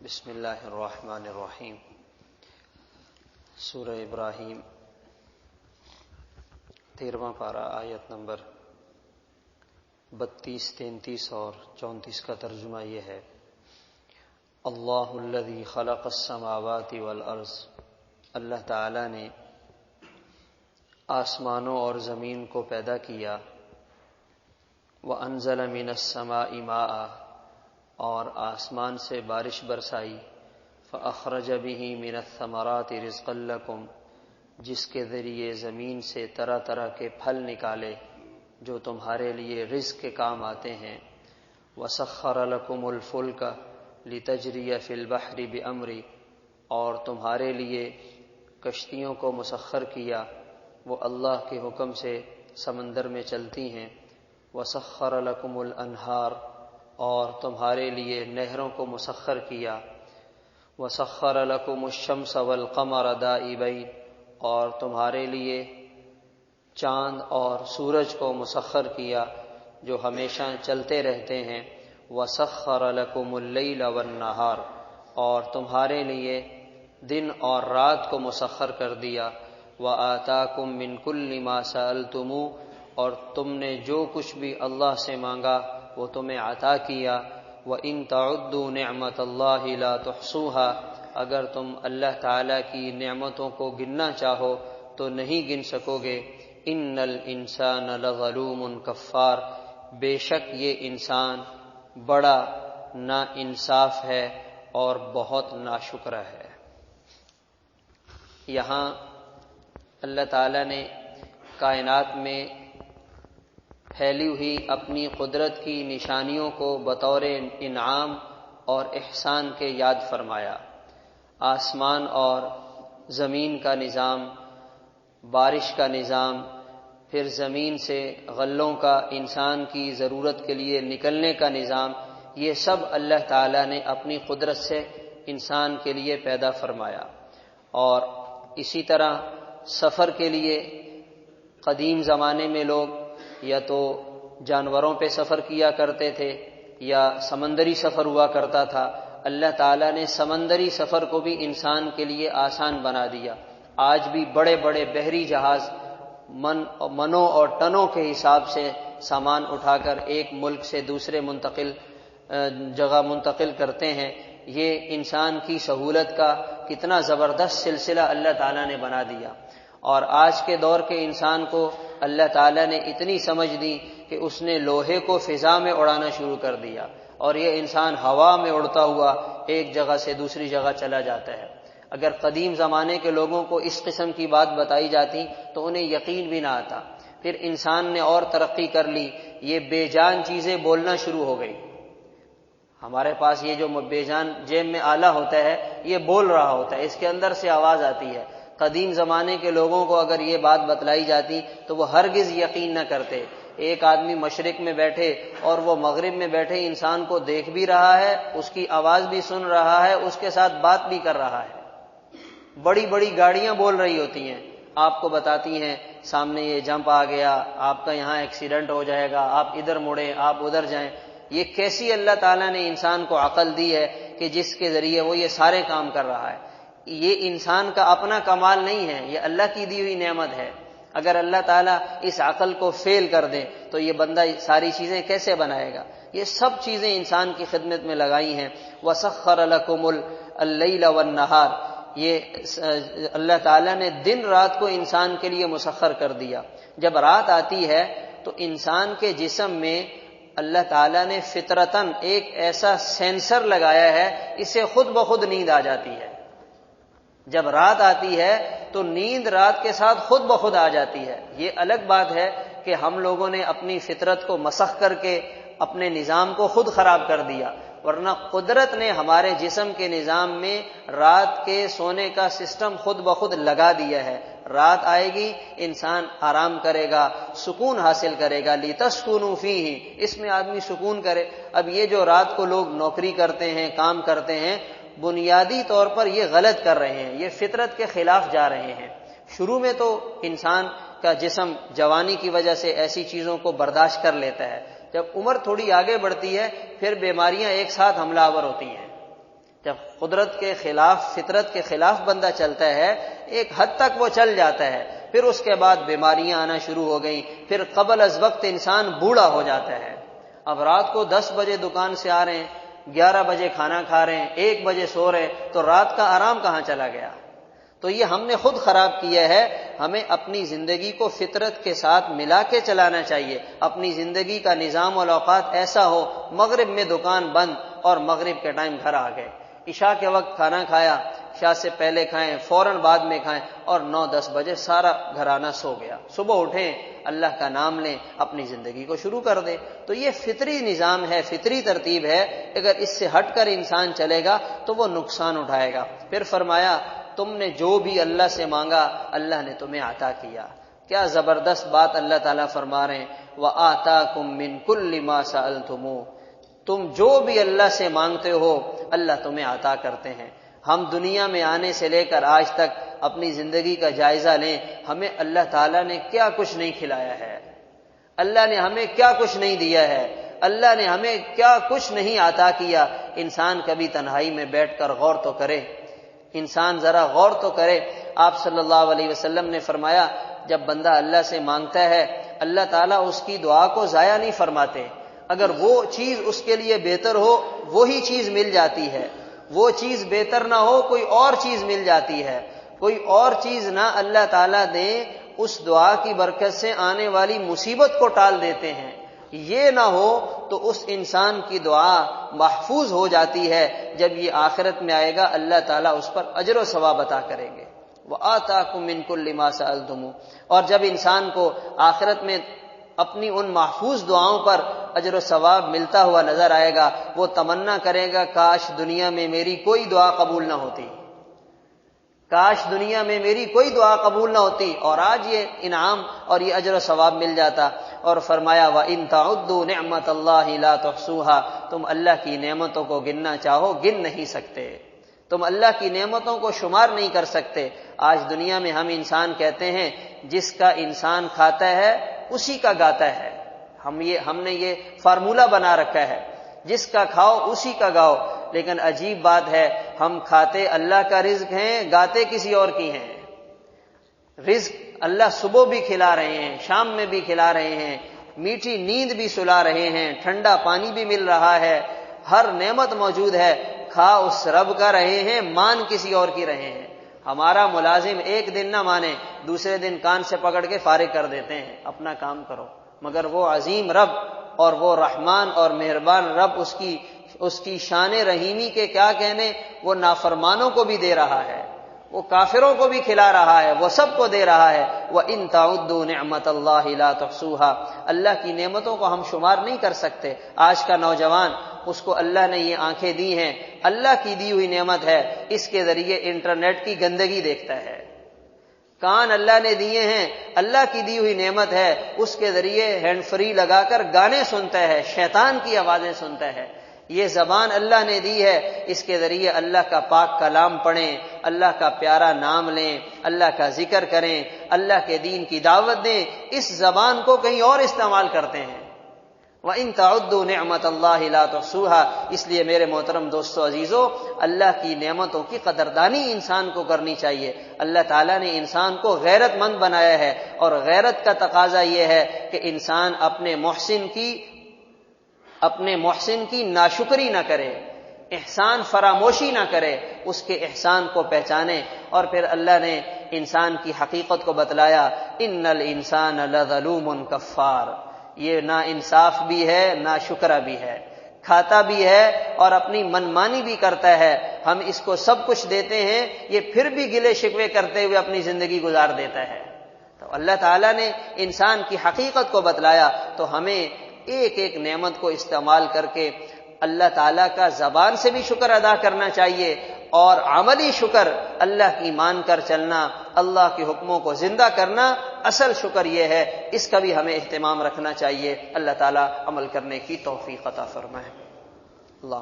بسم اللہ الرحمن الرحیم۔ سورہ ابراہیم 13واں پارہ، آیت نمبر 32، 33 اور 34 کا ترجمہ یہ ہے: اللہ الذی خلق السماوات والارض، اللہ تعالی نے آسمانوں اور زمین کو پیدا کیا، وانزل من السماء ماء، اور آسمان سے بارش برسائی، فاخرج به من الثمرات رزقا لکم، جس کے ذریعے زمین سے طرح طرح کے پھل نکالے جو تمہارے لیے رزق کے کام آتے ہیں، وسخر لکم الفلک لتجری فی البحر بامرہ، اور تمہارے لیے کشتیوں کو مسخر کیا، وہ اللہ کے حکم سے سمندر میں چلتی ہیں، وسخر لکم الانہار، اور تمہارے لیے نہروں کو مسخر کیا، وسخر لکم الشمس والقمر دائبین، اور تمہارے لیے چاند اور سورج کو مسخر کیا جو ہمیشہ چلتے رہتے ہیں، وسخر لکم اللیل والنہار، اور تمہارے لیے دن اور رات کو مسخر کر دیا، وآتاکم من کل ما سألتموہ، اور تم نے جو کچھ بھی اللہ سے مانگا وہ تمہیں عطا کیا، وَإِن تَعُدُّوا نِعْمَةَ اللَّهِ لَا تُحْصُوهَا، اگر تم اللہ تعالیٰ کی نعمتوں کو گننا چاہو تو نہیں گن سکو گے، إِنَّ الْإِنسَانَ لَظَلُومٌ كَفَّارٌ، بے شک یہ انسان بڑا نا انصاف ہے اور بہت ناشکر ہے۔ یہاں اللہ تعالیٰ نے کائنات میں پھیلی ہوئی اپنی قدرت کی نشانیوں کو بطور انعام اور احسان کے یاد فرمایا۔ آسمان اور زمین کا نظام، بارش کا نظام، پھر زمین سے غلوں کا انسان کی ضرورت کے لیے نکلنے کا نظام، یہ سب اللہ تعالیٰ نے اپنی قدرت سے انسان کے لیے پیدا فرمایا۔ اور اسی طرح سفر کے لیے قدیم زمانے میں لوگ یا تو جانوروں پہ سفر کیا کرتے تھے یا سمندری سفر ہوا کرتا تھا۔ اللہ تعالیٰ نے سمندری سفر کو بھی انسان کے لیے آسان بنا دیا۔ آج بھی بڑے بڑے بحری جہاز منوں اور ٹنوں کے حساب سے سامان اٹھا کر ایک ملک سے دوسرے جگہ منتقل کرتے ہیں۔ یہ انسان کی سہولت کا کتنا زبردست سلسلہ اللہ تعالیٰ نے بنا دیا۔ اور آج کے دور کے انسان کو اللہ تعالیٰ نے اتنی سمجھ دی کہ اس نے لوہے کو فضا میں اڑانا شروع کر دیا، اور یہ انسان ہوا میں اڑتا ہوا ایک جگہ سے دوسری جگہ چلا جاتا ہے۔ اگر قدیم زمانے کے لوگوں کو اس قسم کی بات بتائی جاتی تو انہیں یقین بھی نہ آتا۔ پھر انسان نے اور ترقی کر لی، یہ بے جان چیزیں بولنا شروع ہو گئی۔ ہمارے پاس یہ جو بے جان جیب میں آلہ ہوتا ہے یہ بول رہا ہوتا ہے، اس کے اندر سے آواز آتی ہے۔ قدیم زمانے کے لوگوں کو اگر یہ بات بتلائی جاتی تو وہ ہرگز یقین نہ کرتے۔ ایک آدمی مشرق میں بیٹھے اور وہ مغرب میں بیٹھے انسان کو دیکھ بھی رہا ہے، اس کی آواز بھی سن رہا ہے، اس کے ساتھ بات بھی کر رہا ہے۔ بڑی بڑی گاڑیاں بول رہی ہوتی ہیں، آپ کو بتاتی ہیں سامنے یہ جمپ آ گیا، آپ کا یہاں ایکسیڈنٹ ہو جائے گا، آپ ادھر مڑیں، آپ ادھر جائیں۔ یہ کیسی اللہ تعالیٰ نے انسان کو عقل دی ہے کہ جس کے ذریعے وہ یہ سارے کام کر رہا ہے۔ یہ انسان کا اپنا کمال نہیں ہے، یہ اللہ کی دی ہوئی نعمت ہے۔ اگر اللہ تعالیٰ اس عقل کو فیل کر دے تو یہ بندہ ساری چیزیں کیسے بنائے گا؟ یہ سب چیزیں انسان کی خدمت میں لگائی ہیں۔ وَسَخَّرَ لَكُمُ اللَّيْلَ وَالنَّهَارَ، یہ اللہ تعالیٰ نے دن رات کو انسان کے لیے مسخر کر دیا۔ جب رات آتی ہے تو انسان کے جسم میں اللہ تعالیٰ نے فطرتاً ایک ایسا سینسر لگایا ہے، اسے خود بخود نیند آ جاتی ہے۔ جب رات آتی ہے تو نیند رات کے ساتھ خود بخود آ جاتی ہے۔ یہ الگ بات ہے کہ ہم لوگوں نے اپنی فطرت کو مسخ کر کے اپنے نظام کو خود خراب کر دیا، ورنہ قدرت نے ہمارے جسم کے نظام میں رات کے سونے کا سسٹم خود بخود لگا دیا ہے۔ رات آئے گی، انسان آرام کرے گا، سکون حاصل کرے گا، لِتَسْكُنُوا فِيهِ، اس میں آدمی سکون کرے۔ اب یہ جو رات کو لوگ نوکری کرتے ہیں، کام کرتے ہیں، بنیادی طور پر یہ غلط کر رہے ہیں، یہ فطرت کے خلاف جا رہے ہیں۔ شروع میں تو انسان کا جسم جوانی کی وجہ سے ایسی چیزوں کو برداشت کر لیتا ہے، جب عمر تھوڑی آگے بڑھتی ہے پھر بیماریاں ایک ساتھ حملہ آور ہوتی ہیں۔ جب قدرت کے خلاف، فطرت کے خلاف بندہ چلتا ہے، ایک حد تک وہ چل جاتا ہے، پھر اس کے بعد بیماریاں آنا شروع ہو گئیں، پھر قبل از وقت انسان بوڑھا ہو جاتا ہے۔ اب رات کو 10 بجے دکان سے آ رہے ہیں، 11 بجے کھانا کھا رہے ہیں، 1 بجے سو رہے ہیں، تو رات کا آرام کہاں چلا گیا؟ تو یہ ہم نے خود خراب کیا ہے۔ ہمیں اپنی زندگی کو فطرت کے ساتھ ملا کے چلانا چاہیے۔ اپنی زندگی کا نظام والاوقات ایسا ہو، مغرب میں دکان بند اور مغرب کے ٹائم گھر آ گئے، عشاء کے وقت کھانا کھایا، عشاء سے پہلے کھائیں، فوراً بعد میں کھائیں، اور 9-10 بجے سارا گھرانہ سو گیا، صبح اٹھیں، اللہ کا نام لیں، اپنی زندگی کو شروع کر دیں۔ تو یہ فطری نظام ہے، فطری ترتیب ہے، اگر اس سے ہٹ کر انسان چلے گا تو وہ نقصان اٹھائے گا۔ پھر فرمایا تم نے جو بھی اللہ سے مانگا اللہ نے تمہیں عطا کیا۔ کیا زبردست بات اللہ تعالیٰ فرما رہے ہیں، وَآتَاكُم مِّن كُلِّ مَا سَأَلْتُمُوهُ، تم جو بھی اللہ سے مانگتے ہو اللہ تمہیں عطا کرتے ہیں۔ ہم دنیا میں آنے سے لے کر آج تک اپنی زندگی کا جائزہ لیں، ہمیں اللہ تعالیٰ نے کیا کچھ نہیں کھلایا ہے، اللہ نے ہمیں کیا کچھ نہیں دیا ہے، اللہ نے ہمیں کیا کچھ نہیں عطا کیا۔ انسان کبھی تنہائی میں بیٹھ کر غور تو کرے، انسان ذرا غور تو کرے۔ آپ صلی اللہ علیہ وسلم نے فرمایا جب بندہ اللہ سے مانگتا ہے اللہ تعالیٰ اس کی دعا کو ضائع نہیں فرماتے۔ اگر وہ چیز اس کے لیے بہتر ہو وہی چیز مل جاتی ہے، وہ چیز بہتر نہ ہو کوئی اور چیز مل جاتی ہے، کوئی اور چیز نہ اللہ تعالیٰ دیں، اس دعا کی برکت سے آنے والی مصیبت کو ٹال دیتے ہیں۔ یہ نہ ہو تو اس انسان کی دعا محفوظ ہو جاتی ہے، جب یہ آخرت میں آئے گا اللہ تعالیٰ اس پر اجر و ثواب عطا کریں گے۔ وَآتَاكُم مِّن كُلِّ مَا سَأَلْتُمُوهُ، اور جب انسان کو آخرت میں اپنی ان محفوظ دعاؤں پر اجر و ثواب ملتا ہوا نظر آئے گا، وہ تمنا کرے گا کاش دنیا میں میری کوئی دعا قبول نہ ہوتی، کاش دنیا میں میری کوئی دعا قبول نہ ہوتی، اور آج یہ انعام اور یہ اجر و ثواب مل جاتا۔ اور فرمایا وَإِن تَعُدُّوا نِعْمَةَ اللَّهِ لَا تُحْصُوهَا، تم اللہ کی نعمتوں کو گننا چاہو گن نہیں سکتے، تم اللہ کی نعمتوں کو شمار نہیں کر سکتے۔ آج دنیا میں ہم انسان کہتے ہیں جس کا انسان کھاتا ہے اسی کا گاتا ہے، ہم نے یہ فارمولہ بنا رکھا ہے، جس کا کھاؤ اسی کا گاؤ۔ لیکن عجیب بات ہے، ہم کھاتے اللہ کا رزق ہیں، گاتے کسی اور کی ہیں۔ رزق اللہ صبح بھی کھلا رہے ہیں، شام میں بھی کھلا رہے ہیں، میٹھی نیند بھی سلا رہے ہیں، ٹھنڈا پانی بھی مل رہا ہے، ہر نعمت موجود ہے، کھا اس رب کا رہے ہیں، مان کسی اور کی رہے ہیں۔ ہمارا ملازم ایک دن نہ مانے، دوسرے دن کان سے پکڑ کے فارغ کر دیتے ہیں، اپنا کام کرو، مگر وہ عظیم رب اور وہ رحمان اور مہربان رب اس کی شان رحیمی کے کیا کہنے، وہ نافرمانوں کو بھی دے رہا ہے، وہ کافروں کو بھی کھلا رہا ہے، وہ سب کو دے رہا ہے۔ وَإِن تَعُدُّوا نِعْمَةَ اللَّهِ لَا تُحْصُوهَا، اللہ کی نعمتوں کو ہم شمار نہیں کر سکتے۔ آج کا نوجوان، اس کو اللہ نے یہ آنکھیں دی ہیں، اللہ کی دی ہوئی نعمت ہے، اس کے ذریعے انٹرنیٹ کی گندگی دیکھتا ہے۔ کان اللہ نے دیے ہیں، اللہ کی دی ہوئی نعمت ہے، اس کے ذریعے ہینڈ فری لگا کر گانے سنتا ہے، شیطان کی آوازیں سنتا ہے۔ یہ زبان اللہ نے دی ہے، اس کے ذریعے اللہ کا پاک کلام پڑھیں، اللہ کا پیارا نام لیں، اللہ کا ذکر کریں، اللہ کے دین کی دعوت دیں، اس زبان کو کہیں اور استعمال کرتے ہیں۔ وَإِن تَعُدُّوا نِعْمَةَ اللَّهِ لَا تُحْصُوهَا، اس لیے میرے محترم دوستو عزیزو، اللہ کی نعمتوں کی قدردانی انسان کو کرنی چاہیے۔ اللہ تعالیٰ نے انسان کو غیرت مند بنایا ہے، اور غیرت کا تقاضا یہ ہے کہ انسان اپنے محسن کی ناشکری نہ کرے، احسان فراموشی نہ کرے، اس کے احسان کو پہچانے۔ اور پھر اللہ نے انسان کی حقیقت کو بتلایا، اِنَّ الْإِنسَانَ لَظَلُومٌ کَفَّارٌ، یہ نا انصاف بھی ہے، نا شکرہ بھی ہے، کھاتا بھی ہے اور اپنی منمانی بھی کرتا ہے۔ ہم اس کو سب کچھ دیتے ہیں، یہ پھر بھی گلے شکوے کرتے ہوئے اپنی زندگی گزار دیتا ہے۔ تو اللہ تعالیٰ نے انسان کی حقیقت کو بتلایا، تو ہمیں ایک ایک نعمت کو استعمال کر کے اللہ تعالیٰ کا زبان سے بھی شکر ادا کرنا چاہیے، اور عملی شکر اللہ کی مان کر چلنا، اللہ کے حکموں کو زندہ کرنا، اصل شکر یہ ہے، اس کا بھی ہمیں اہتمام رکھنا چاہیے۔ اللہ تعالیٰ عمل کرنے کی توفیق عطا فرمائے۔ اللہ